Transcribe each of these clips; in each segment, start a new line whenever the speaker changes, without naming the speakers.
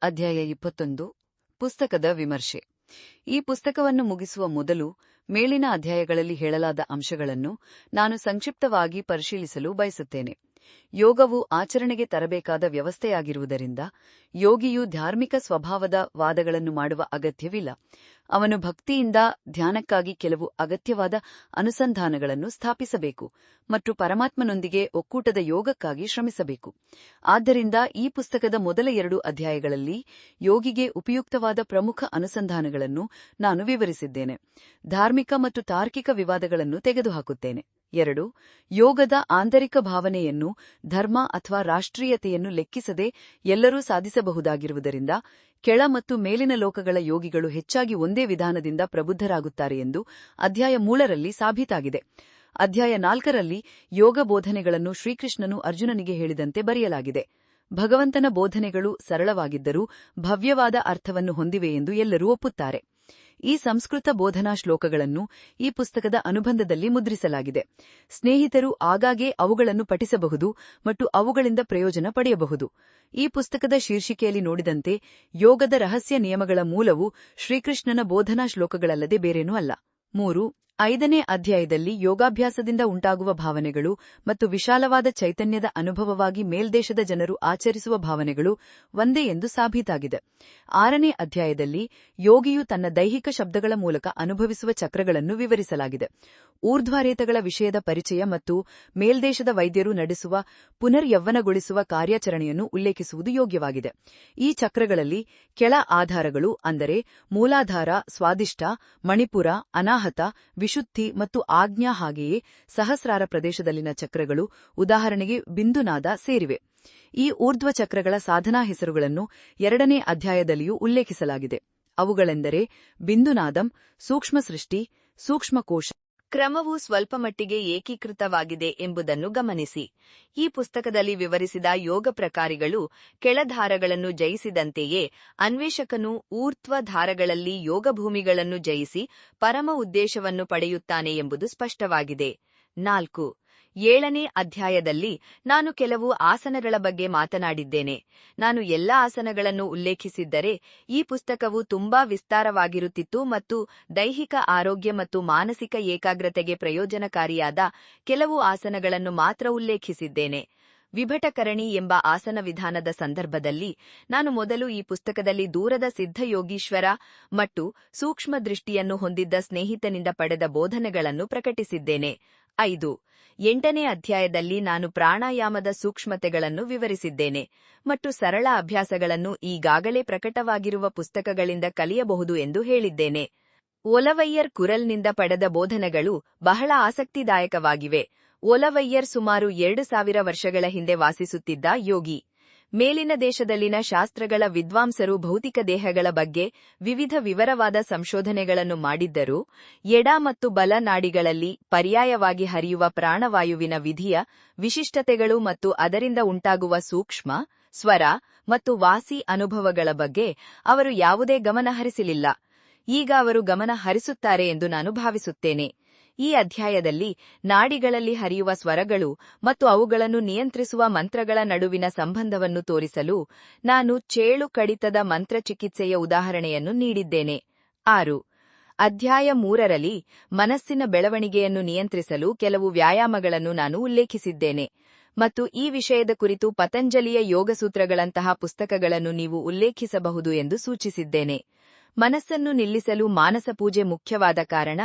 ಅಧ್ಯಾಯ 21 ಪುಸ್ತಕದ ವಿಮರ್ಶೆ. ಈ ಪುಸ್ತಕವನ್ನು ಮುಗಿಸುವ ಮೊದಲು ಮೇಲಿನ ಅಧ್ಯಾಯಗಳಲ್ಲಿ ಹೇಳಲಾದ ಅಂಶಗಳನ್ನು ನಾನು ಸಂಕ್ಷಿಪ್ತವಾಗಿ ಪರಿಶೀಲಿಸಲು ಬಯಸುತ್ತೇನೆ. ಯೋಗವು ಆಚರಣೆಗೆ ತರಬೇಕಾದ ವ್ಯವಸ್ಥೆಯಾಗಿರುವುದರಿಂದ ಯೋಗಿಯು ಧಾರ್ಮಿಕ ಸ್ವಭಾವದ ವಾದಗಳನ್ನು ಮಾಡುವ ಅಗತ್ಯವಿಲ್ಲ. ಅವನು ಭಕ್ತಿಯಿಂದ ಧ್ಯಾನಕ್ಕಾಗಿ ಕೆಲವು ಅಗತ್ಯವಾದ ಅನುಸಂಧಾನಗಳನ್ನು ಸ್ಥಾಪಿಸಬೇಕು ಮತ್ತು ಪರಮಾತ್ಮನೊಂದಿಗೆ ಒಕ್ಕೂಟದ ಯೋಗಕ್ಕಾಗಿ ಶ್ರಮಿಸಬೇಕು. ಆದ್ದರಿಂದ ಈ ಪುಸ್ತಕದ ಮೊದಲ 2 ಅಧ್ಯಾಯಗಳಲ್ಲಿ ಯೋಗಿಗೆ ಉಪಯುಕ್ತವಾದ ಪ್ರಮುಖ ಅನುಸಂಧಾನಗಳನ್ನು ನಾನು ವಿವರಿಸಿದ್ದೇನೆ. ಧಾರ್ಮಿಕ ಮತ್ತು ತಾರ್ಕಿಕ ವಿವಾದಗಳನ್ನು ತೆಗೆದುಹಾಕುತ್ತೇನೆ. 2. ಯೋಗದ ಆಂತರಿಕ ಭಾವನೆಯನ್ನು ಧರ್ಮ ಅಥವಾ ರಾಷ್ಟ್ರೀಯತೆಯನ್ನು ಲೆಕ್ಕಿಸದೆ ಎಲ್ಲರೂ ಸಾಧಿಸಬಹುದಾಗಿರುವುದರಿಂದ ಕೆಳ ಮತ್ತು ಮೇಲಿನ ಲೋಕಗಳ ಯೋಗಿಗಳು ಹೆಚ್ಚಾಗಿ ಒಂದೇ ವಿಧಾನದಿಂದ ಪ್ರಬುದ್ಧರಾಗುತ್ತಾರೆ ಎಂದು ಅಧ್ಯಾಯ 3ರಲ್ಲಿ ಸಾಬೀತಾಗಿದೆ. ಅಧ್ಯಾಯ 4ರಲ್ಲಿ ಯೋಗ ಬೋಧನೆಗಳನ್ನು ಶ್ರೀಕೃಷ್ಣನು ಅರ್ಜುನನಿಗೆ ಹೇಳಿದಂತೆ ಬರೆಯಲಾಗಿದೆ. ಭಗವಂತನ ಬೋಧನೆಗಳು ಸರಳವಾಗಿದ್ದರೂ ಭವ್ಯವಾದ ಅರ್ಥವನ್ನು ಹೊಂದಿವೆ ಎಂದು ಎಲ್ಲರೂ ಒಪ್ಪುತ್ತಾರೆ. ಈ ಸಂಸ್ಕೃತ ಬೋಧನಾ ಶ್ಲೋಕಗಳನ್ನು ಈ ಪುಸ್ತಕದ ಅನುಬಂಧದಲ್ಲಿ ಮುದ್ರಿಸಲಾಗಿದೆ. ಸ್ನೇಹಿತರು ಆಗಾಗ್ಗೆ ಅವುಗಳನ್ನು ಪಠಿಸಬಹುದು ಮತ್ತು ಅವುಗಳಿಂದ ಪ್ರಯೋಜನ ಪಡೆಯಬಹುದು. ಈ ಪುಸ್ತಕದ ಶೀರ್ಷಿಕೆಯಲ್ಲಿ ನೋಡಿದಂತೆ ಯೋಗದ ರಹಸ್ಯ ನಿಯಮಗಳ ಮೂಲವು ಶ್ರೀಕೃಷ್ಣನ ಬೋಧನಾ ಶ್ಲೋಕಗಳಲ್ಲದೆ ಬೇರೇನೂ ಅಲ್ಲ. 3. 5ನೇ ಅಧ್ಯಾಯದಲ್ಲಿ ಯೋಗಾಭ್ಯಾಸದಿಂದ ಉಂಟಾಗುವ ಭಾವನೆಗಳು ಮತ್ತು ವಿಶಾಲವಾದ ಚೈತನ್ಯದ ಅನುಭವವಾಗಿ ಮೇಲ್ದೇಶದ ಜನರು ಆಚರಿಸುವ ಭಾವನೆಗಳು ಒಂದೇ ಎಂದು ಸಾಬೀತಾಗಿದೆ. 6ನೇ ಅಧ್ಯಾಯದಲ್ಲಿ ಯೋಗಿಯು ತನ್ನ ದೈಹಿಕ ಶಬ್ದಗಳ ಮೂಲಕ ಅನುಭವಿಸುವ ಚಕ್ರಗಳನ್ನು ವಿವರಿಸಲಾಗಿದೆ. ಊರ್ಧ್ವರೇತಗಳ ವಿಷಯದ ಪರಿಚಯ ಮತ್ತು ಮೇಲ್ದೇಶದ ವೈದ್ಯರು ನಡೆಸುವ ಪುನರ್ಯೌವನಗೊಳಿಸುವ ಕಾರ್ಯಾಚರಣೆಯನ್ನು ಉಲ್ಲೇಖಿಸುವುದು ಯೋಗ್ಯವಾಗಿದೆ. ಈ ಚಕ್ರಗಳಲ್ಲಿ ಕೆಳ ಆಧಾರಗಳು ಅಂದರೆ ಮೂಲಾಧಾರ, ಸ್ವಾದಿಷ್ಟ, ಮಣಿಪುರ, ಅನಾಹತ, ವಿಶುದ್ಧಿ ಮತ್ತು ಆಜ್ಞಾ ಹಾಗೆಯೇ ಸಹಸ್ರಾರ ಪ್ರದೇಶದಲ್ಲಿನ ಚಕ್ರಗಳು ಉದಾಹರಣೆಗೆ ಬಿಂದುನಾದ ಸೇರಿವೆ. ಈ ಊರ್ಧ್ವ ಚಕ್ರಗಳ ಸಾಧನಾ ಹೆಸರುಗಳನ್ನು 2ನೇ ಅಧ್ಯಾಯದಲ್ಲಿಯೂ ಉಲ್ಲೇಖಿಸಲಾಗಿದೆ. ಅವುಗಳೆಂದರೆ ಬಿಂದುನಾದಂ, ಸೂಕ್ಷ್ಮ ಸೃಷ್ಟಿ, ಸೂಕ್ಷ್ಮಕೋಶ. ಕ್ರಮವು ಸ್ವಲ್ಪಮಟ್ಟಿಗೆ ಏಕೀಕೃತವಾಗಿದೆ ಎಂಬುದನ್ನು ಗಮನಿಸಿ. ಈ ಪುಸ್ತಕದಲ್ಲಿ ವಿವರಿಸಿದ ಯೋಗ ಪ್ರಕಾರಿಗಳು ಕೆಳಧಾರಗಳನ್ನು ಜಯಿಸಿದಂತೆಯೇ ಅನ್ವೇಷಕನು ಊರ್ಧ್ವ ಧಾರಗಳಲ್ಲಿ ಯೋಗಭೂಮಿಗಳನ್ನು ಜಯಿಸಿ ಪರಮ ಉದ್ದೇಶವನ್ನು ಪಡೆಯುತ್ತಾನೆ ಎಂಬುದು ಸ್ಪಷ್ಟವಾಗಿದೆ. 4. 7ನೇ ಅಧ್ಯಾಯದಲ್ಲಿ ನಾನು ಕೆಲವು ಆಸನಗಳ ಬಗ್ಗೆ ಮಾತನಾಡಿದ್ದೇನೆ. ನಾನು ಎಲ್ಲ ಆಸನಗಳನ್ನು ಉಲ್ಲೇಖಿಸಿದ್ದರೆ ಈ ಪುಸ್ತಕವು ತುಂಬಾ ವಿಸ್ತಾರವಾಗಿರುತ್ತಿತ್ತು ಮತ್ತು ದೈಹಿಕ ಆರೋಗ್ಯ ಮತ್ತು ಮಾನಸಿಕ ಏಕಾಗ್ರತೆಗೆ ಪ್ರಯೋಜನಕಾರಿಯಾದ ಕೆಲವು ಆಸನಗಳನ್ನು ಮಾತ್ರ ಉಲ್ಲೇಖಿಸಿದ್ದೇನೆ. ವಿಭಟಕರಣಿ ಎಂಬ ಆಸನ ವಿಧಾನದ ಸಂದರ್ಭದಲ್ಲಿ ನಾನು ಮೊದಲು ಈ ಪುಸ್ತಕದಲ್ಲಿ ದೂರದ ಸಿದ್ಧಯೋಗೀಶ್ವರ ಮತ್ತು ಸೂಕ್ಷ್ಮ ದೃಷ್ಟಿಯನ್ನು ಹೊಂದಿದ್ದ ಸ್ನೇಹಿತನಿಂದ ಪಡೆದ ಬೋಧನೆಗಳನ್ನು ಪ್ರಕಟಿಸಿದ್ದೇನೆ. 5. 8ನೇ ಅಧ್ಯಾಯದಲ್ಲಿ ನಾನು ಪ್ರಾಣಾಯಾಮದ ಸೂಕ್ಷ್ಮತೆಗಳನ್ನು ವಿವರಿಸಿದ್ದೇನೆ ಮತ್ತು ಸರಳ ಅಭ್ಯಾಸಗಳನ್ನು ಈಗಾಗಲೇ ಪ್ರಕಟವಾಗಿರುವ ಪುಸ್ತಕಗಳಿಂದ ಕಲಿಯಬಹುದು ಎಂದು ಹೇಳಿದ್ದೇನೆ. ಒಲವಯ್ಯರ್ ಕುರಲ್ನಿಂದ ಪಡೆದ ಬೋಧನೆಗಳು ಬಹಳ ಆಸಕ್ತಿದಾಯಕವಾಗಿವೆ. ಒಲವಯ್ಯರ್ ಸುಮಾರು 2000 ವರ್ಷಗಳ ಹಿಂದೆ ವಾಸಿಸುತ್ತಿದ್ದ ಯೋಗಿ. ಮೇಲಿನ ದೇಶದಲ್ಲಿನ ಶಾಸ್ತ್ರಗಳ ವಿದ್ವಾಂಸರು ಭೌತಿಕ ದೇಹಗಳ ಬಗ್ಗೆ ವಿವಿಧ ವಿವರವಾದ ಸಂಶೋಧನೆಗಳನ್ನು ಮಾಡಿದ್ದರೂ ಎಡ ಮತ್ತು ಬಲ ನಾಡಿಗಳಲ್ಲಿ ಪರ್ಯಾಯವಾಗಿ ಹರಿಯುವ ಪ್ರಾಣವಾಯುವಿನ ವಿಧಿಯ ವಿಶಿಷ್ಟತೆಗಳು ಮತ್ತು ಅದರಿಂದ ಉಂಟಾಗುವ ಸೂಕ್ಷ್ಮ, ಸ್ವರ ಮತ್ತು ವಾಸಿ ಅನುಭವಗಳ ಬಗ್ಗೆ ಅವರು ಯಾವುದೇ ಗಮನ ಹರಿಸಲಿಲ್ಲ. ಈಗ ಅವರು ಗಮನ ಹರಿಸುತ್ತಾರೆ ಎಂದು ನಾನು ಭಾವಿಸುತ್ತೇನೆ. ಈ ಅಧ್ಯಾಯದಲ್ಲಿ ನಾಡಿಗಳಲ್ಲಿ ಹರಿಯುವ ಸ್ವರಗಳು ಮತ್ತು ಅವುಗಳನ್ನು ನಿಯಂತ್ರಿಸುವ ಮಂತ್ರಗಳ ನಡುವಿನ ಸಂಬಂಧವನ್ನು ತೋರಿಸಲು ನಾನು ಚೇಳು ಕಡಿತದ ಮಂತ್ರಚಿಕಿತ್ಸೆಯ ಉದಾಹರಣೆಯನ್ನು ನೀಡಿದ್ದೇನೆ. 6. ಅಧ್ಯಾಯ 3ರಲ್ಲಿ ಮನಸ್ಸಿನ ಬೆಳವಣಿಗೆಯನ್ನು ನಿಯಂತ್ರಿಸಲು ಕೆಲವು ವ್ಯಾಯಾಮಗಳನ್ನು ನಾನು ಉಲ್ಲೇಖಿಸಿದ್ದೇನೆ ಮತ್ತು ಈ ವಿಷಯದ ಕುರಿತು ಪತಂಜಲಿಯ ಯೋಗಸೂತ್ರಗಳಂತಹ ಪುಸ್ತಕಗಳನ್ನು ನೀವು ಉಲ್ಲೇಖಿಸಬಹುದು ಎಂದು ಸೂಚಿಸಿದ್ದೇನೆ. ಮನಸ್ಸನ್ನು ನಿಲ್ಲಿಸಲು ಮಾನಸ ಪೂಜೆ ಮುಖ್ಯವಾದ ಕಾರಣ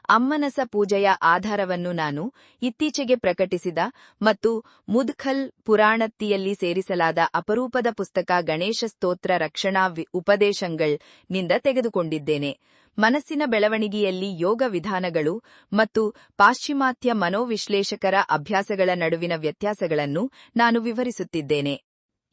ಅಮ್ಮನಸ ಪೂಜೆಯ ಆಧಾರವನ್ನು ನಾನು ಇತ್ತೀಚೆಗೆ ಪ್ರಕಟಿಸಿದ ಮತ್ತು ಮುದ್ಖಲ್ ಪುರಾಣತ್ತಿಯಲ್ಲಿ ಸೇರಿಸಲಾದ ಅಪರೂಪದ ಪುಸ್ತಕ ಗಣೇಶ ಸ್ತೋತ್ರ ರಕ್ಷಣಾ ಉಪದೇಶಗಳ್ ನಿಂದ ತೆಗೆದುಕೊಂಡಿದ್ದೇನೆ. ಮನಸ್ಸಿನ ಬೆಳವಣಿಗೆಯಲ್ಲಿ ಯೋಗ ವಿಧಾನಗಳು ಮತ್ತು ಪಾಶ್ಚಿಮಾತ್ಯ ಮನೋವಿಶ್ಲೇಷಕರ ಅಭ್ಯಾಸಗಳ ನಡುವಿನ ವ್ಯತ್ಯಾಸಗಳನ್ನು ನಾನು ವಿವರಿಸುತ್ತಿದ್ದೇನೆ.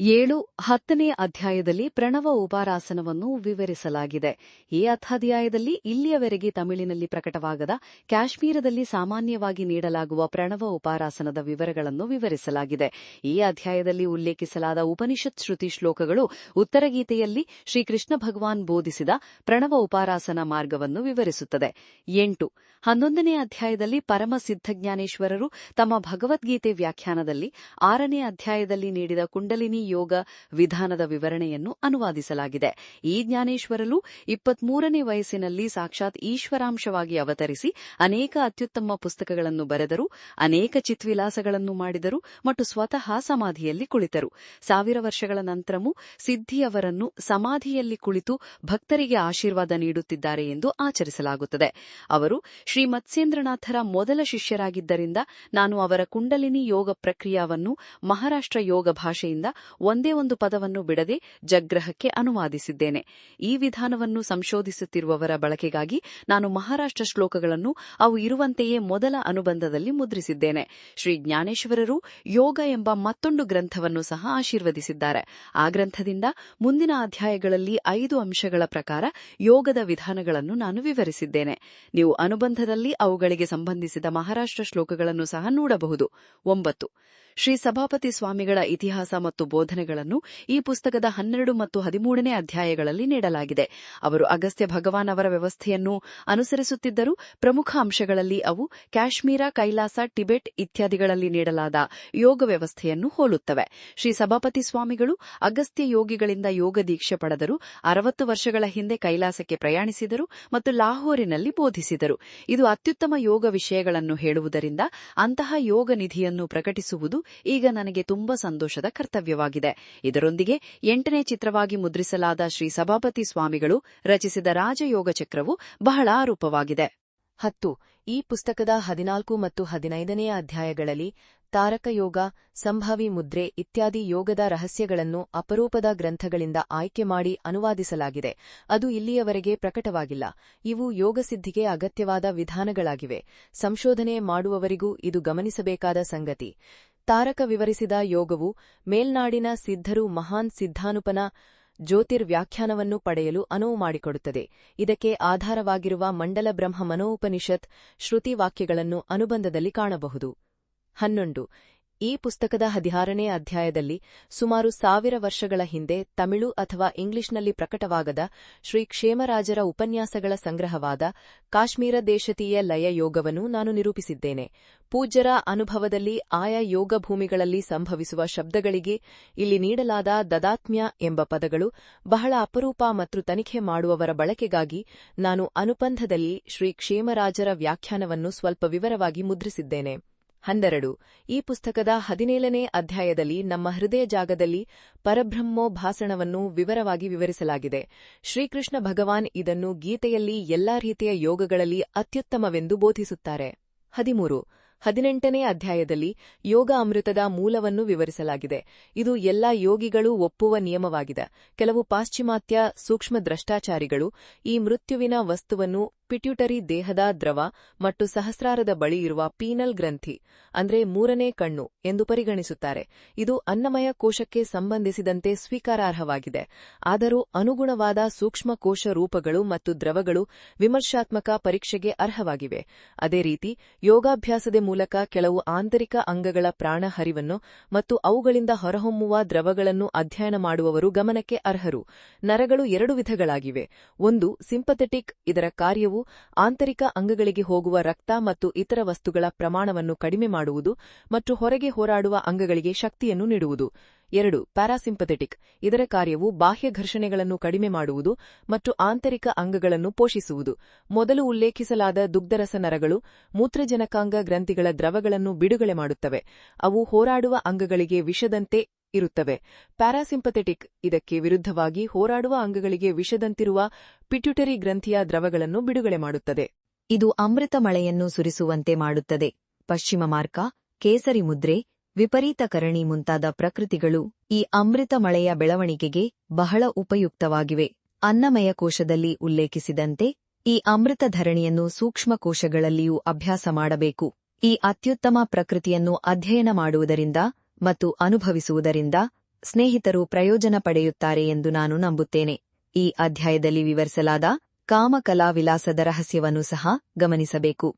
7. 10ನೇ ಅಧ್ಯಾಯದಲ್ಲಿ ಪ್ರಣವ ಉಪಾರಾಸನವನ್ನು ವಿವರಿಸಲಾಗಿದೆ. ಈ ಅಧ್ಯಾಯದಲ್ಲಿ ಇಲ್ಲಿಯವರೆಗೆ ತಮಿಳಿನಲ್ಲಿ ಪ್ರಕಟವಾಗದ ಕಾಶ್ಮೀರದಲ್ಲಿ ಸಾಮಾನ್ಯವಾಗಿ ನೀಡಲಾಗುವ ಪ್ರಣವ ಉಪಾರಾಸನದ ವಿವರಗಳನ್ನು ವಿವರಿಸಲಾಗಿದೆ. ಈ ಅಧ್ಯಾಯದಲ್ಲಿ ಉಲ್ಲೇಖಿಸಲಾದ ಉಪನಿಷತ್ ಶ್ರುತಿ ಶ್ಲೋಕಗಳು ಉತ್ತರಗೀತೆಯಲ್ಲಿ ಶ್ರೀಕೃಷ್ಣ ಭಗವಾನ್ ಬೋಧಿಸಿದ ಪ್ರಣವ ಉಪಾರಾಸನ ಮಾರ್ಗವನ್ನು ವಿವರಿಸುತ್ತದೆ. 8. 11ನೇ ಅಧ್ಯಾಯದಲ್ಲಿ ಪರಮ ಸಿದ್ಧಜ್ಞಾನೇಶ್ವರರು ತಮ್ಮ ಭಗವದ್ಗೀತೆ ವ್ಯಾಖ್ಯಾನದಲ್ಲಿ 6ನೇ ಅಧ್ಯಾಯದಲ್ಲಿ ನೀಡಿದ ಕುಂಡಲಿನಿ ಯೋಗ ವಿಧಾನದ ವಿವರಣೆಯನ್ನು ಅನುವಾದಿಸಲಾಗಿದೆ. ಈ ಜ್ಞಾನೇಶ್ವರರು 23ನೇ ವಯಸ್ಸಿನಲ್ಲಿ ಸಾಕ್ಷಾತ್ ಈಶ್ವರಾಂಶವಾಗಿ ಅವತರಿಸಿ ಅನೇಕ ಅತ್ಯುತ್ತಮ ಪುಸ್ತಕಗಳನ್ನು ಬರೆದರು, ಅನೇಕ ಚಿತ್ವಿಲಾಸಗಳನ್ನು ಮಾಡಿದರು ಮತ್ತು ಸ್ವತಃ ಸಮಾಧಿಯಲ್ಲಿ ಕುಳಿತರು. 1000 ವರ್ಷಗಳ ನಂತರವೂ ಸಿದ್ಧಿಯವರನ್ನು ಸಮಾಧಿಯಲ್ಲಿ ಕುಳಿತು ಭಕ್ತರಿಗೆ ಆಶೀರ್ವಾದ ನೀಡುತ್ತಿದ್ದಾರೆ ಎಂದು ಆಚರಿಸಲಾಗುತ್ತದೆ. ಅವರು ಶ್ರೀ ಮತ್ಸ್ಯೇಂದ್ರನಾಥರ ಮೊದಲ ಶಿಷ್ಯರಾಗಿದ್ದರಿಂದ ನಾನು ಅವರ ಕುಂಡಲಿನಿ ಯೋಗ ಪ್ರಕ್ರಿಯಾವನ್ನು ಮಹಾರಾಷ್ಟ್ರ ಯೋಗ ಭಾಷೆಯಿಂದ ಒಂದೇ ಒಂದು ಪದವನ್ನು ಬಿಡದೆ ಜಗ್ರಹಕ್ಕೆ ಅನುವಾದಿಸಿದ್ದೇನೆ. ಈ ವಿಧಾನವನ್ನು ಸಂಶೋಧಿಸುತ್ತಿರುವವರ ಬಳಕೆಗಾಗಿ ನಾನು ಮಹಾರಾಷ್ಟ್ರ ಶ್ಲೋಕಗಳನ್ನು ಅವು ಇರುವಂತೆಯೇ ಮೊದಲ ಅನುಬಂಧದಲ್ಲಿ ಮುದ್ರಿಸಿದ್ದೇನೆ. ಶ್ರೀ ಜ್ಞಾನೇಶ್ವರರು ಯೋಗ ಎಂಬ ಮತ್ತೊಂದು ಗ್ರಂಥವನ್ನು ಸಹ ಆಶೀರ್ವದಿಸಿದ್ದಾರೆ. ಆ ಗ್ರಂಥದಿಂದ ಮುಂದಿನ ಅಧ್ಯಾಯಗಳಲ್ಲಿ 5 ಅಂಶಗಳ ಪ್ರಕಾರ ಯೋಗದ ವಿಧಾನಗಳನ್ನು ನಾನು ವಿವರಿಸಿದ್ದೇನೆ. ನೀವು ಅನುಬಂಧದಲ್ಲಿ ಅವುಗಳಿಗೆ ಸಂಬಂಧಿಸಿದ ಮಹಾರಾಷ್ಟ್ರ ಶ್ಲೋಕಗಳನ್ನು ಸಹ ನೋಡಬಹುದು. 9. ಶ್ರೀ ಸಭಾಪತಿ ಸ್ವಾಮಿಗಳ ಇತಿಹಾಸ ಮತ್ತು ಬೋಧನೆಗಳನ್ನು ಈ ಪುಸ್ತಕದ 12 ಮತ್ತು 13ನೇ ಅಧ್ಯಾಯಗಳಲ್ಲಿ ನೀಡಲಾಗಿದೆ. ಅವರು ಅಗಸ್ತ್ಯ ಭಗವಾನ್ ಅವರ ವ್ಯವಸ್ಥೆಯನ್ನು ಅನುಸರಿಸುತ್ತಿದ್ದರೂ ಪ್ರಮುಖ ಅಂಶಗಳಲ್ಲಿ ಅವು ಕಾಶ್ಮೀರ, ಕೈಲಾಸ, ಟಿಬೆಟ್ ಇತ್ಯಾದಿಗಳಲ್ಲಿ ನೀಡಲಾದ ಯೋಗ ವ್ಯವಸ್ಥೆಯನ್ನು ಹೋಲುತ್ತವೆ. ಶ್ರೀ ಸಭಾಪತಿ ಸ್ವಾಮಿಗಳು ಅಗಸ್ತ್ಯ ಯೋಗಿಗಳಿಂದ ಯೋಗ ದೀಕ್ಷೆ ಪಡೆದರು, 60 ವರ್ಷಗಳ ಹಿಂದೆ ಕೈಲಾಸಕ್ಕೆ ಪ್ರಯಾಣಿಸಿದರು ಮತ್ತು ಲಾಹೋರಿನಲ್ಲಿ ಬೋಧಿಸಿದರು. ಇದು ಅತ್ಯುತ್ತಮ ಯೋಗ ವಿಷಯಗಳನ್ನು ಹೇಳುವುದರಿಂದ ಅಂತಹ ಯೋಗ ನಿಧಿಯನ್ನು ಪ್ರಕಟಿಸುವುದು ಈಗ ನನಗೆ ತುಂಬಾ ಸಂತೋಷದ ಕರ್ತವ್ಯವಾಗಿದೆ. ಇದರೊಂದಿಗೆ 8ನೇ ಚಿತ್ರವಾಗಿ ಮುದ್ರಿಸಲಾದ ಶ್ರೀ ಸಭಾಪತಿ ಸ್ವಾಮಿಗಳು ರಚಿಸಿದ ರಾಜಯೋಗ ಚಕ್ರವು ಬಹಳ ಅರೂಪವಾಗಿದೆ.
10. ಈ ಪುಸ್ತಕದ 14 ಮತ್ತು 15ನೇ ಅಧ್ಯಾಯಗಳಲ್ಲಿ ತಾರಕ ಯೋಗ, ಸಂಭಾವಿ ಮುದ್ರೆ ಇತ್ಯಾದಿ ಯೋಗದ ರಹಸ್ಯಗಳನ್ನು ಅಪರೂಪದ ಗ್ರಂಥಗಳಿಂದ ಆಯ್ಕೆ ಮಾಡಿ ಅನುವಾದಿಸಲಾಗಿದೆ. ಅದು ಇಲ್ಲಿಯವರೆಗೆ ಪ್ರಕಟವಾಗಿಲ್ಲ. ಇವು ಯೋಗಸಿದ್ಧಿಗೆ ಅಗತ್ಯವಾದ ವಿಧಾನಗಳಾಗಿವೆ. ಸಂಶೋಧನೆ ಮಾಡುವವರಿಗೂ ಇದು ಗಮನಿಸಬೇಕಾದ ಸಂಗತಿ. ತಾರಕ ವಿವರಿಸಿದ ಯೋಗವು ಮೇಲ್ನಾಡಿನ ಸಿದ್ಧರು ಮಹಾನ್ ಸಿದ್ಧಾನುಪನ ಜ್ಯೋತಿರ್ವ್ಯಾಖ್ಯಾನವನ್ನು ಪಡೆಯಲು ಅನುವು ಮಾಡಿಕೊಡುತ್ತದೆ. ಇದಕ್ಕೆ ಆಧಾರವಾಗಿರುವ ಮಂಡಲ ಬ್ರಹ್ಮ ಮನೋಪನಿಷತ್ ಶ್ರುತಿ ವಾಕ್ಯಗಳನ್ನು ಅನುಬಂಧದಲ್ಲಿ ಕಾಣಬಹುದು. 11. ಈ ಪುಸ್ತಕದ 16ನೇ ಅಧ್ಯಾಯದಲ್ಲಿ ಸುಮಾರು 1000 ವರ್ಷಗಳ ಹಿಂದೆ ತಮಿಳು ಅಥವಾ ಇಂಗ್ಲಿಷ್ನಲ್ಲಿ ಪ್ರಕಟವಾಗದ ಶ್ರೀ ಕ್ಷೇಮರಾಜರ ಉಪನ್ಯಾಸಗಳ ಸಂಗ್ರಹವಾದ ಕಾಶ್ಮೀರ ದೇಶತೀಯ ಲಯ ಯೋಗವನ್ನು ನಾನು ನಿರೂಪಿಸಿದ್ದೇನೆ. ಪೂಜ್ಯರ ಅನುಭವದಲ್ಲಿ ಆಯಾ ಯೋಗ ಭೂಮಿಗಳಲ್ಲಿ ಸಂಭವಿಸುವ ಶಬ್ದಗಳಿಗೆ ಇಲ್ಲಿ ನೀಡಲಾದ ದದಾತ್ಮ್ಯ ಎಂಬ ಪದಗಳು ಬಹಳ ಅಪರೂಪ ಮತ್ತು ತನಿಖೆ ಮಾಡುವವರ ಬಳಕೆಗಾಗಿ ನಾನು ಅನುಬಂಧದಲ್ಲಿ ಶ್ರೀ ಕ್ಷೇಮರಾಜರ ವ್ಯಾಖ್ಯಾನವನ್ನು ಸ್ವಲ್ಪ ವಿವರವಾಗಿ ಮುದ್ರಿಸಿದ್ದೇನೆ. 12. ಈ ಪುಸ್ತಕದ 17ನೇ ಅಧ್ಯಾಯದಲ್ಲಿ ನಮ್ಮ ಹೃದಯ ಜಾಗದಲ್ಲಿ ಪರಬ್ರಹ್ಮೋ ಭಾಸಣವನ್ನು ವಿವರವಾಗಿ ವಿವರಿಸಲಾಗಿದೆ. ಶ್ರೀಕೃಷ್ಣ ಭಗವಾನ್ ಇದನ್ನು ಗೀತೆಯಲ್ಲಿ ಎಲ್ಲಾ ರೀತಿಯ ಯೋಗಗಳಲ್ಲಿ ಅತ್ಯುತ್ತಮವೆಂದು ಬೋಧಿಸುತ್ತಾರೆ. 13. 18ನೇ ಅಧ್ಯಾಯದಲ್ಲಿ ಯೋಗ ಅಮೃತದ ಮೂಲವನ್ನು ವಿವರಿಸಲಾಗಿದೆ. ಇದು ಎಲ್ಲಾ ಯೋಗಿಗಳು ಒಪ್ಪುವ ನಿಯಮವಾಗಿದೆ. ಕೆಲವು ಪಾಶ್ಚಿಮಾತ್ಯ ಸೂಕ್ಷ್ಮ ದ್ರಷ್ಟಾಚಾರಿಗಳು ಈ ಮೃತ್ಯುವಿನ ವಸ್ತುವನ್ನು ಪಿಟ್ಯೂಟರಿ ದೇಹದ ದ್ರವ ಮತ್ತು ಸಹಸ್ರಾರದ ಬಳಿ ಇರುವ ಪೀನಲ್ ಗ್ರಂಥಿ ಅಂದ್ರೆ 3ನೇ ಕಣ್ಣು ಎಂದು ಪರಿಗಣಿಸುತ್ತಾರೆ. ಇದು ಅನ್ನಮಯ ಕೋಶಕ್ಕೆ ಸಂಬಂಧಿಸಿದಂತೆ ಸ್ವೀಕಾರಾರ್ಹವಾಗಿದೆ. ಆದರೂ ಅನುಗುಣವಾದ ಸೂಕ್ಷ್ಮ ಕೋಶ ರೂಪಗಳು ಮತ್ತು ದ್ರವಗಳು ವಿಮರ್ಶಾತ್ಮಕ ಪರೀಕ್ಷೆಗೆ ಅರ್ಹವಾಗಿವೆ. ಅದೇ ರೀತಿ ಯೋಗಾಭ್ಯಾಸದ ಮೂಲಕ ಕೆಲವು ಆಂತರಿಕ ಅಂಗಗಳ ಪ್ರಾಣ ಹರಿವನ್ನು ಮತ್ತು ಅವುಗಳಿಂದ ಹೊರಹೊಮ್ಮುವ ದ್ರವಗಳನ್ನು ಅಧ್ಯಯನ ಮಾಡುವವರು ಗಮನಕ್ಕೆ ಅರ್ಹರು. ನರಗಳು 2 ವಿಧಗಳಾಗಿವೆ. ಒಂದು ಸಿಂಪಥೆಟಿಕ್. ಇದರ ಕಾರ್ಯವು ಆಂತರಿಕ ಅಂಗಗಳಿಗೆ ಹೋಗುವ ರಕ್ತ ಮತ್ತು ಇತರ ವಸ್ತುಗಳ ಪ್ರಮಾಣವನ್ನು ಕಡಿಮೆ ಮಾಡುವುದು ಮತ್ತು ಹೊರಗೆ ಹೋರಾಡುವ ಅಂಗಗಳಿಗೆ ಶಕ್ತಿಯನ್ನು ನೀಡುವುದು. 2. ಪ್ಯಾರಾಸಿಂಪಥೆಟಿಕ್. ಇದರ ಕಾರ್ಯವು ಬಾಹ್ಯ ಘರ್ಷಣೆಗಳನ್ನು ಕಡಿಮೆ ಮಾಡುವುದು ಮತ್ತು ಆಂತರಿಕ ಅಂಗಗಳನ್ನು ಪೋಷಿಸುವುದು. ಮೊದಲು ಉಲ್ಲೇಖಿಸಲಾದ ದುಗ್ಧರಸ ನರಗಳು ಮೂತ್ರಜನಕಾಂಗ ಗ್ರಂಥಿಗಳ ದ್ರವಗಳನ್ನು ಬಿಡುಗಡೆ ಮಾಡುತ್ತವೆ. ಅವು ಹೋರಾಡುವ ಅಂಗಗಳಿಗೆ ವಿಷದಂತೆ ಇರುತ್ತವೆ. ಪ್ಯಾರಾಸಿಂಪಥೆಟಿಕ್ ಇದಕ್ಕೆ ವಿರುದ್ಧವಾಗಿ ಹೋರಾಡುವ ಅಂಗಗಳಿಗೆ ವಿಷದಂತಿರುವ ಪಿಟ್ಯೂಟರಿ ಗ್ರಂಥಿಯ ದ್ರವಗಳನ್ನು ಬಿಡುಗಡೆ ಮಾಡುತ್ತದೆ.
ಇದು ಅಮೃತ ಮಳೆಯನ್ನು ಸುರಿಸುವಂತೆ ಮಾಡುತ್ತದೆ. ಪಶ್ಚಿಮ ಮಾರ್ಗ, ಕೇಸರಿ ಮುದ್ರೆ, ವಿಪರೀತ ಕರಣಿ ಮುಂತಾದ ಪ್ರಕೃತಿಗಳು ಈ ಅಮೃತ ಮಳೆಯ ಬೆಳವಣಿಗೆಗೆ ಬಹಳ ಉಪಯುಕ್ತವಾಗಿವೆ. ಅನ್ನಮಯ ಕೋಶದಲ್ಲಿ ಉಲ್ಲೇಖಿಸಿದಂತೆ ಈ ಅಮೃತ ಧರಣಿಯನ್ನು ಸೂಕ್ಷ್ಮ ಕೋಶಗಳಲ್ಲಿಯೂ ಅಭ್ಯಾಸ ಮಾಡಬೇಕು. ಈ ಅತ್ಯುತ್ತಮ ಪ್ರಕೃತಿಯನ್ನು ಅಧ್ಯಯನ ಮಾಡುವುದರಿಂದ ಮತ್ತು ಅನುಭವಿಸುವುದರಿಂದ ಸ್ನೇಹಿತರು ಪ್ರಯೋಜನ ಪಡೆಯುತ್ತಾರೆ ಎಂದು ನಾನು ನಂಬುತ್ತೇನೆ. ಈ ಅಧ್ಯಾಯದಲ್ಲಿ ವಿವರಿಸಲಾದ ಕಾಮಕಲಾ ವಿಲಾಸದ ರಹಸ್ಯವನ್ನು ಸಹ ಗಮನಿಸಬೇಕು.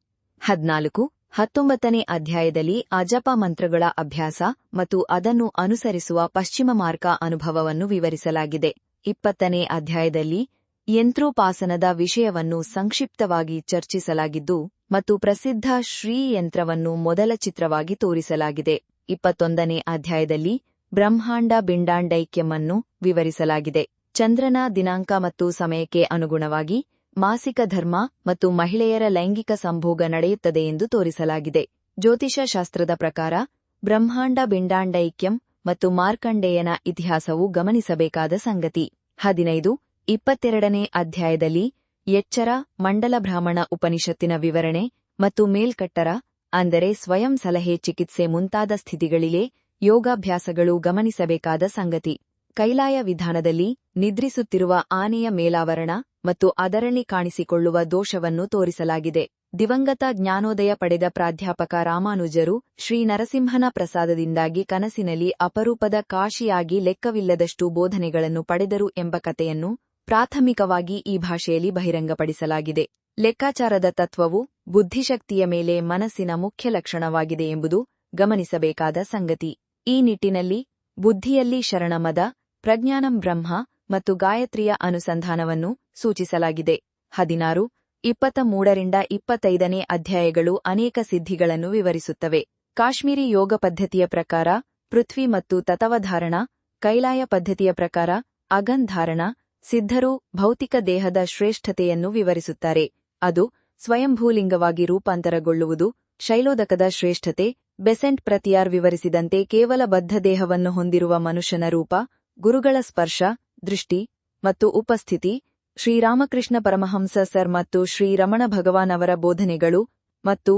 14. 19ನೇ ಅಧ್ಯಾಯದಲ್ಲಿ ಅಜಪ ಮಂತ್ರಗಳ ಅಭ್ಯಾಸ ಮತ್ತು ಅದನ್ನು ಅನುಸರಿಸುವ ಪಶ್ಚಿಮ ಮಾರ್ಗ ಅನುಭವವನ್ನು ವಿವರಿಸಲಾಗಿದೆ. 20ನೇ ಅಧ್ಯಾಯದಲ್ಲಿ ಯಂತ್ರೋಪಾಸನದ ವಿಷಯವನ್ನು ಸಂಕ್ಷಿಪ್ತವಾಗಿ ಚರ್ಚಿಸಲಾಗಿದ್ದು ಮತ್ತು ಪ್ರಸಿದ್ಧ ಶ್ರೀ ಯಂತ್ರವನ್ನು ಮೊದಲ ಚಿತ್ರವಾಗಿ ತೋರಿಸಲಾಗಿದೆ. 21ನೇ ಅಧ್ಯಾಯದಲ್ಲಿ
ಬ್ರಹ್ಮಾಂಡ ಭಿಂಡಾಂಡೈಕ್ಯವನ್ನು ವಿವರಿಸಲಾಗಿದೆ. ಚಂದ್ರನ ದಿನಾಂಕ ಮತ್ತು ಸಮಯಕ್ಕೆ ಅನುಗುಣವಾಗಿ ಮಾಸಿಕ ಧರ್ಮ ಮತ್ತು ಮಹಿಳೆಯರ ಲೈಂಗಿಕ ಸಂಭೋಗ ನಡೆಯುತ್ತದೆ ಎಂದು ತೋರಿಸಲಾಗಿದೆ. ಜ್ಯೋತಿಷ ಶಾಸ್ತ್ರದ ಪ್ರಕಾರ ಬ್ರಹ್ಮಾಂಡ ಭಿಂಡಾಂಡೈಕ್ಯಂ ಮತ್ತು ಮಾರ್ಕಂಡೇಯನ ಇತಿಹಾಸವು ಗಮನಿಸಬೇಕಾದ ಸಂಗತಿ. 15, 22ನೇ ಅಧ್ಯಾಯದಲ್ಲಿ ಎಚ್ಚರ, ಮಂಡಲ ಬ್ರಾಹ್ಮಣ ಉಪನಿಷತ್ತಿನ ವಿವರಣೆ ಮತ್ತು ಮೇಲ್ಕಟ್ಟರ ಅಂದರೆ ಸ್ವಯಂ ಸಲಹೆ ಚಿಕಿತ್ಸೆ ಮುಂತಾದ ಸ್ಥಿತಿಗಳಿಲೆ ಯೋಗಾಭ್ಯಾಸಗಳು ಗಮನಿಸಬೇಕಾದ ಸಂಗತಿ. ಕೈಲಾಯ ವಿಧಾನದಲ್ಲಿ ನಿದ್ರಿಸುತ್ತಿರುವ ಆನೆಯ ಮೇಲಾವರಣ ಮತ್ತು ಅದರಲ್ಲಿ ಕಾಣಿಸಿಕೊಳ್ಳುವ ದೋಷವನ್ನು ತೋರಿಸಲಾಗಿದೆ. ದಿವಂಗತ ಜ್ಞಾನೋದಯ ಪಡೆದ ಪ್ರಾಧ್ಯಾಪಕ ರಾಮಾನುಜರು ಶ್ರೀ ನರಸಿಂಹನ ಪ್ರಸಾದದಿಂದಾಗಿ ಕನಸಿನಲ್ಲಿ ಅಪರೂಪದ ಕಾಶಿಯಾಗಿ ಲೆಕ್ಕವಿಲ್ಲದಷ್ಟು ಬೋಧನೆಗಳನ್ನು ಪಡೆದರು ಎಂಬ ಕಥೆಯನ್ನು ಪ್ರಾಥಮಿಕವಾಗಿ ಈ ಭಾಷೆಯಲ್ಲಿ ಬಹಿರಂಗಪಡಿಸಲಾಗಿದೆ. ಲೆಕ್ಕಾಚಾರದ ತತ್ವವು ಬುದ್ಧಿಶಕ್ತಿಯ ಮೇಲೆ ಮನಸ್ಸಿನ ಮುಖ್ಯ ಲಕ್ಷಣವಾಗಿದೆ ಎಂಬುದು ಗಮನಿಸಬೇಕಾದ ಸಂಗತಿ. ಈ ನಿಟ್ಟಿನಲ್ಲಿ ಬುದ್ಧಿಯಲ್ಲಿ ಶರಣಮದ, ಪ್ರಜ್ಞಾನಂ ಬ್ರಹ್ಮ ಮತ್ತು ಗಾಯತ್ರಿಯ ಅನುಸಂಧಾನವನ್ನು ಸೂಚಿಸಲಾಗಿದೆ. 16, 23ರಿಂದ 25ನೇ ಅಧ್ಯಾಯಗಳು ಅನೇಕ ಸಿದ್ಧಿಗಳನ್ನು ವಿವರಿಸುತ್ತವೆ. ಕಾಶ್ಮೀರಿ ಯೋಗ ಪದ್ಧತಿಯ ಪ್ರಕಾರ ಪೃಥ್ವಿ ಮತ್ತು ತತವಧಾರಣ, ಕೈಲಾಯ ಪದ್ಧತಿಯ ಪ್ರಕಾರ ಅಗನ್ ಧಾರಣ, ಸಿದ್ಧರು ಭೌತಿಕ ದೇಹದ ಶ್ರೇಷ್ಠತೆಯನ್ನು ವಿವರಿಸುತ್ತಾರೆ. ಅದು ಸ್ವಯಂಭೂಲಿಂಗವಾಗಿ ರೂಪಾಂತರಗೊಳ್ಳುವುದು. ಶೈಲೋದಕದ ಶ್ರೇಷ್ಠತೆ ಬೆಸೆಂಟ್ ಪ್ರತಿಯಾರ್ ವಿವರಿಸಿದಂತೆ ಕೇವಲ ಬದ್ಧ ದೇಹವನ್ನು ಹೊಂದಿರುವ ಮನುಷ್ಯನ ರೂಪ, ಗುರುಗಳ ಸ್ಪರ್ಶ, ದೃಷ್ಟಿ ಮತ್ತು ಉಪಸ್ಥಿತಿ, ಶ್ರೀರಾಮಕೃಷ್ಣ ಪರಮಹಂಸ ಸರ್ ಮತ್ತು ಶ್ರೀ ರಮಣ ಭಗವಾನ್ ಅವರ ಬೋಧನೆಗಳು ಮತ್ತು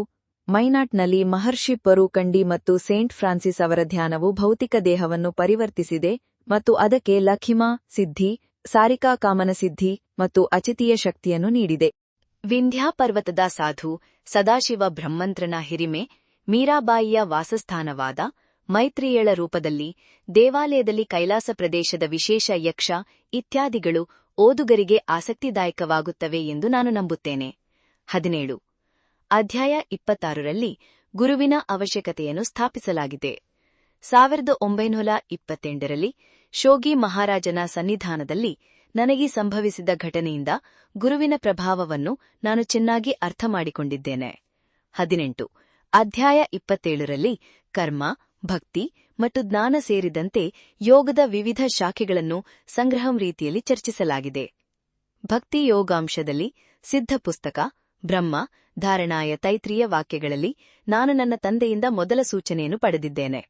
ಮೈನಾಟ್ನಲ್ಲಿ ಮಹರ್ಷಿ ಪರುಕಂಡಿ ಮತ್ತು ಸೇಂಟ್ ಫ್ರಾನ್ಸಿಸ್ ಅವರ ಧ್ಯಾನವು ಭೌತಿಕ ದೇಹವನ್ನು ಪರಿವರ್ತಿಸಿದೆ ಮತ್ತು ಅದಕ್ಕೆ ಲಖಿಮಾ ಸಿದ್ಧಿ, ಸಾರಿಕಾ ಕಾಮನ ಸಿದ್ಧಿ ಮತ್ತು ಅಚಿತೀಯ ಶಕ್ತಿಯನ್ನು ನೀಡಿದೆ.
ವಿಂಧ್ಯ ಪರ್ವತದ ಸಾಧು ಸದಾಶಿವ ಬ್ರಹ್ಮಂತ್ರನ ಹಿರಿಮೆ, ಮೀರಾಬಾಯಿಯ ವಾಸಸ್ಥಾನವಾದ ಮೈತ್ರಿಯಳ ರೂಪದಲ್ಲಿ ದೇವಾಲಯದಲ್ಲಿ ಕೈಲಾಸ ಪ್ರದೇಶದ ವಿಶೇಷ ಯಕ್ಷ ಇತ್ಯಾದಿಗಳು ಓದುಗರಿಗೆ ಆಸಕ್ತಿದಾಯಕವಾಗುತ್ತವೆ ಎಂದು ನಾನು ನಂಬುತ್ತೇನೆ. 17, ಅಧ್ಯಾಯ 26ರಲ್ಲಿ ಗುರುವಿನ ಅವಶ್ಯಕತೆಯನ್ನು ಸ್ಥಾಪಿಸಲಾಗಿದೆ. 1928ರಲ್ಲಿ ಶೋಗಿ ಮಹಾರಾಜನ ಸನ್ನಿಧಾನದಲ್ಲಿ ನನಗೆ ಸಂಭವಿಸಿದ ಘಟನೆಯಿಂದ ಗುರುವಿನ ಪ್ರಭಾವವನ್ನು ನಾನು ಚೆನ್ನಾಗಿ ಅರ್ಥಮಾಡಿಕೊಂಡಿದ್ದೇನೆ. 18, ಅಧ್ಯಾಯ 27ರಲ್ಲಿ ಕರ್ಮ, ಭಕ್ತಿ ಮತ್ತು ಜ್ಞಾನ ಸೇರಿದಂತೆ ಯೋಗದ ವಿವಿಧ ಶಾಖೆಗಳನ್ನು ಸಂಗ್ರಹಂ ರೀತಿಯಲ್ಲಿ ಚರ್ಚಿಸಲಾಗಿದೆ. ಭಕ್ತಿ ಯೋಗಾಂಶದಲ್ಲಿ ಸಿದ್ಧ ಪುಸ್ತಕ, ಬ್ರಹ್ಮ ಧಾರಣಾಯ ತೈತ್ರಿಯ ವಾಕ್ಯಗಳಲ್ಲಿ ನಾನು ನನ್ನ ತಂದೆಯಿಂದ ಮೊದಲ ಸೂಚನೆಯನ್ನು ಪಡೆದಿದ್ದೇನೆ.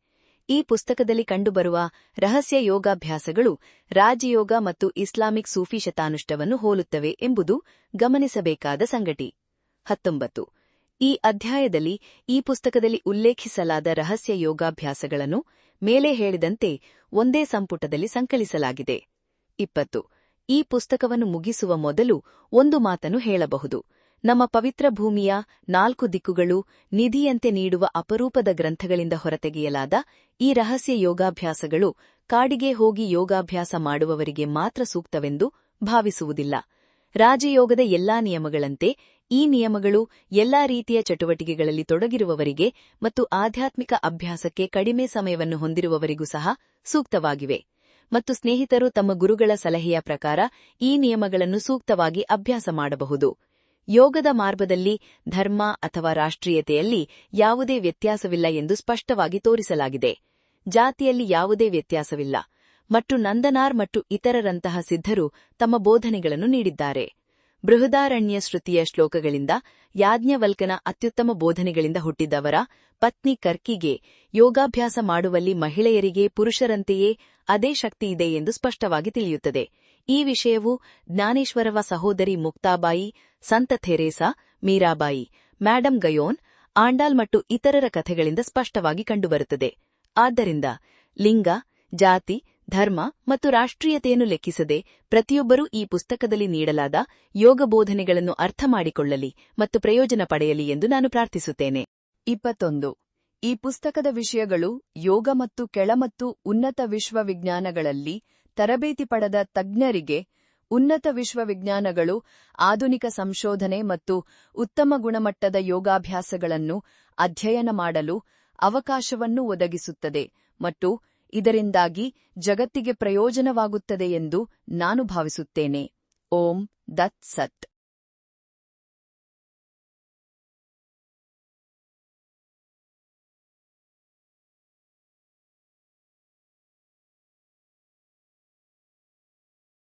ಈ ಪುಸ್ತಕದಲ್ಲಿ ಕಂಡುಬರುವ ರಹಸ್ಯ ಯೋಗಾಭ್ಯಾಸಗಳು ರಾಜಯೋಗ ಮತ್ತು ಇಸ್ಲಾಮಿಕ್ ಸೂಫಿ ಶತಾನುಷ್ಠವನ್ನು ಹೋಲುತ್ತವೆ ಎಂಬುದು ಗಮನಿಸಬೇಕಾದ ಸಂಗತಿ. 19, ಈ ಅಧ್ಯಾಯದಲ್ಲಿ ಈ ಪುಸ್ತಕದಲ್ಲಿ ಉಲ್ಲೇಖಿಸಲಾದ ರಹಸ್ಯ ಯೋಗಾಭ್ಯಾಸಗಳನ್ನು ಮೇಲೆ ಹೇಳಿದಂತೆ ಒಂದೇ ಸಂಪುಟದಲ್ಲಿ ಸಂಕಲಿಸಲಾಗಿದೆ. 20, ಈ ಪುಸ್ತಕವನ್ನು ಮುಗಿಸುವ ಮೊದಲು ಒಂದು ಮಾತನ್ನು ಹೇಳಬಹುದು. ನಮ್ಮ ಪವಿತ್ರ ಭೂಮಿಯ 4 ದಿಕ್ಕುಗಳು ನಿಧಿಯಂತೆ ನೀಡುವ ಅಪರೂಪದ ಗ್ರಂಥಗಳಿಂದ ಹೊರತೆಗೆಯಲಾದ ಈ ರಹಸ್ಯ ಯೋಗಾಭ್ಯಾಸಗಳು ಕಾಡಿಗೆ ಹೋಗಿ ಯೋಗಾಭ್ಯಾಸ ಮಾಡುವವರಿಗೆ ಮಾತ್ರ ಸೂಕ್ತವೆಂದು ಭಾವಿಸುವುದಿಲ್ಲ. ರಾಜಯೋಗದ ಎಲ್ಲಾ ನಿಯಮಗಳಂತೆ ಈ ನಿಯಮಗಳು ಎಲ್ಲಾ ರೀತಿಯ ಚಟುವಟಿಕೆಗಳಲ್ಲಿ ತೊಡಗಿರುವವರಿಗೆ ಮತ್ತು ಆಧ್ಯಾತ್ಮಿಕ ಅಭ್ಯಾಸಕ್ಕೆ ಕಡಿಮೆ ಸಮಯವನ್ನು ಹೊಂದಿರುವವರಿಗೂ ಸಹ ಸೂಕ್ತವಾಗಿವೆ. ಮತ್ತು ಸ್ನೇಹಿತರು ತಮ್ಮ ಗುರುಗಳ ಸಲಹೆಯ ಪ್ರಕಾರ ಈ ನಿಯಮಗಳನ್ನು ಸೂಕ್ತವಾಗಿ ಅಭ್ಯಾಸ ಮಾಡಬಹುದು. ಯೋಗದ ಮಾರ್ಗದಲ್ಲಿ ಧರ್ಮ ಅಥವಾ ರಾಷ್ಟ್ರೀಯತೆಯಲ್ಲಿ ಯಾವುದೇ ವ್ಯತ್ಯಾಸವಿಲ್ಲ ಎಂದು ಸ್ಪಷ್ಟವಾಗಿ ತೋರಿಸಲಾಗಿದೆ. ಜಾತಿಯಲ್ಲಿ ಯಾವುದೇ ವ್ಯತ್ಯಾಸವಿಲ್ಲ ಮತ್ತು ನಂದನಾರ್ ಮತ್ತು ಇತರರಂತಹ ಸಿದ್ಧರು ತಮ್ಮ ಬೋಧನೆಗಳನ್ನು ನೀಡಿದ್ದಾರೆ. ಬೃಹದಾರಣ್ಯ ಶ್ರುತಿಯ ಶ್ಲೋಕಗಳಿಂದ ಯಾಜ್ಞವಲ್ಕನ ಅತ್ಯುತ್ತಮ ಬೋಧನೆಗಳಿಂದ ಹುಟ್ಟಿದವರ ಪತ್ನಿ ಕರ್ಕಿಗೆ ಯೋಗಾಭ್ಯಾಸ ಮಾಡುವಲ್ಲಿ ಮಹಿಳೆಯರಿಗೆ ಪುರುಷರಂತೆಯೇ ಅದೇ ಶಕ್ತಿಯಿದೆ ಎಂದು ಸ್ಪಷ್ಟವಾಗಿ ತಿಳಿಯುತ್ತದೆ. ಈ ವಿಷಯವು ಜ್ಞಾನೇಶ್ವರವ ಸಹೋದರಿ ಮುಕ್ತಾಬಾಯಿ, ಸಂತ ಥೆರೇಸಾ, ಮೀರಾಬಾಯಿ, ಮ್ಯಾಡಮ್ ಗಯೋನ್, ಆಂಡಾಲ್ ಮತ್ತು ಇತರರ ಕಥೆಗಳಿಂದ ಸ್ಪಷ್ಟವಾಗಿ ಕಂಡುಬರುತ್ತದೆ. ಆದ್ದರಿಂದ ಲಿಂಗ, ಜಾತಿ, ಧರ್ಮ ಮತ್ತು ರಾಷ್ಟ್ರೀಯತೆಯನ್ನು ಲೆಕ್ಕಿಸದೆ ಪ್ರತಿಯೊಬ್ಬರೂ ಈ ಪುಸ್ತಕದಲ್ಲಿ ನೀಡಲಾದ ಯೋಗ ಬೋಧನೆಗಳನ್ನು ಅರ್ಥಮಾಡಿಕೊಳ್ಳಲಿ ಮತ್ತು ಪ್ರಯೋಜನ ಪಡೆಯಲಿ ಎಂದು ನಾನು ಪ್ರಾರ್ಥಿಸುತ್ತೇನೆ.
21. ಈ ಪುಸ್ತಕದ ವಿಷಯಗಳು ಯೋಗ ಮತ್ತು ಕೆಳ ಮತ್ತು ಉನ್ನತ ವಿಶ್ವವಿಜ್ಞಾನಗಳಲ್ಲಿ ತರಬೇತಿ ಪಡೆದ ತಜ್ಞರಿಗೆ ಉನ್ನತ ವಿಶ್ವವಿಜ್ಞಾನಗಳು ಆಧುನಿಕ ಸಂಶೋಧನೆ ಮತ್ತು ಉತ್ತಮ ಗುಣಮಟ್ಟದ ಯೋಗಾಭ್ಯಾಸಗಳನ್ನು ಅಧ್ಯಯನ ಮಾಡಲು ಅವಕಾಶವನ್ನು ಒದಗಿಸುತ್ತದೆ ಮತ್ತು ಇದರಿಂದಾಗಿ ಜಗತ್ತಿಗೆ ಪ್ರಯೋಜನವಾಗುತ್ತದೆ ಎಂದು ನಾನು ಭಾವಿಸುತ್ತೇನೆ. ಓಂ ದತ್ ಸತ್.